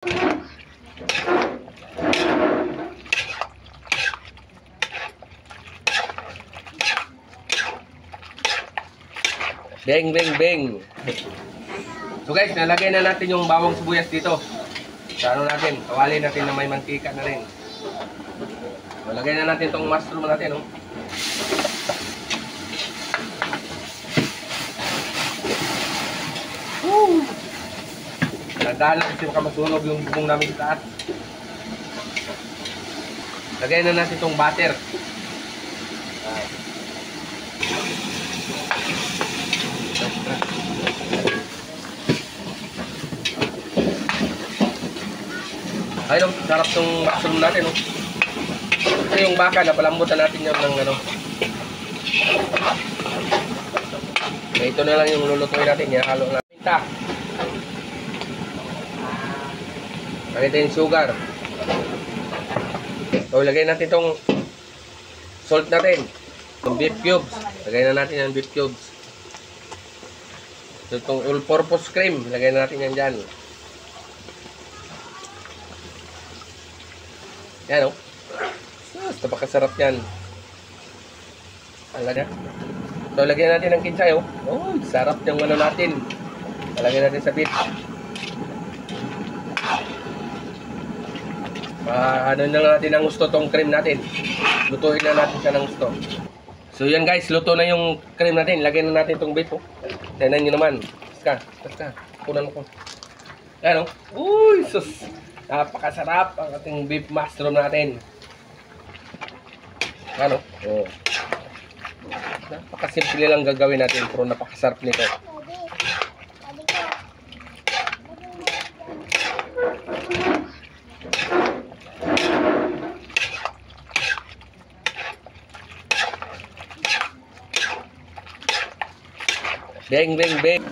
Beng, beng, beng. So guys, nalagay na natin yung bawang sibuyas dito. Sa ano natin, kawali natin na may mantika na rin. Nalagay na natin tong mushroom natin, oh. Woo! Nagdala kasi baka masunog yung bubong namin sa taas. Lagay na natin tong butter. Ayun, sarap tong mushroom natin, oh. Ito yung baka, napalambutan natin yun ng ano. Ito na lang yung lulutuin natin, halo na. Minta. Lagay natin yung sugar. So, lagay natin itong salt natin. Yung beef cubes. Lagay na natin yung beef cubes. So, itong all-purpose cream. Lagay na natin yan dyan. Yan, oh. Napakasarap yan. Alagay. So, lagyan natin ng kinsay, oh. Oh, sarap yung ano natin. Lagyan natin sa beef. Ano na natin ang gusto tong cream natin. Lutuin na natin siya ng gusto. So yan guys, luto na yung cream natin. Lagyan na natin tong beef, oh. Tignan nyo naman. Basta. Kunan ko. Yan, oh. Uy, sus. Napakasarap ang ating beef mushroom natin. Ano? Oh. Napakasimple lang gagawin natin, pero napakasarap nito. Beng, beng, beng.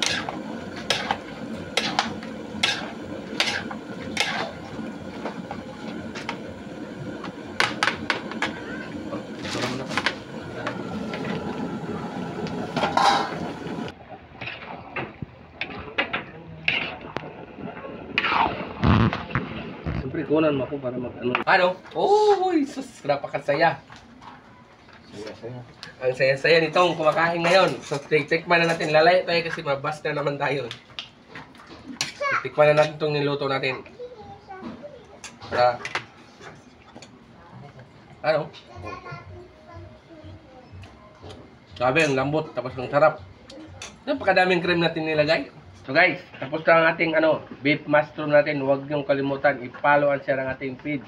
Siyempre, kunan mo ako para mag-ano. Ano? Oh, sus, napakasaya. Ang saya-saya nitong kumakain ngayon. So, tikman na natin. Lalayo tayo kasi mabas na naman tayo. Tikman na natin itong niluto natin. Ano? Sabi, ang lambot. Tapos ang sarap. Napakadaming cream natin nilagay. So guys, tapos na ang ating beef mushroom natin. Huwag niyong kalimutan. I-follow and share ang ating feed.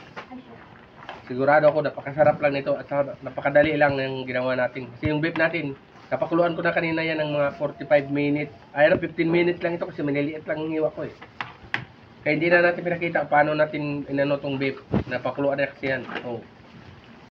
Sigurado ako napakasarap lang nito at napakadali lang ng ginawa natin. Kasi yung beef natin, napakuluan ko na kanina yan ng mga 45 minutes. Ay, 15 minutes lang ito kasi maniliit lang ang hiwa ko eh. Kaya hindi na natin pinakita paano natin inano tong beef. Napakuluan na kasi yan. Oh.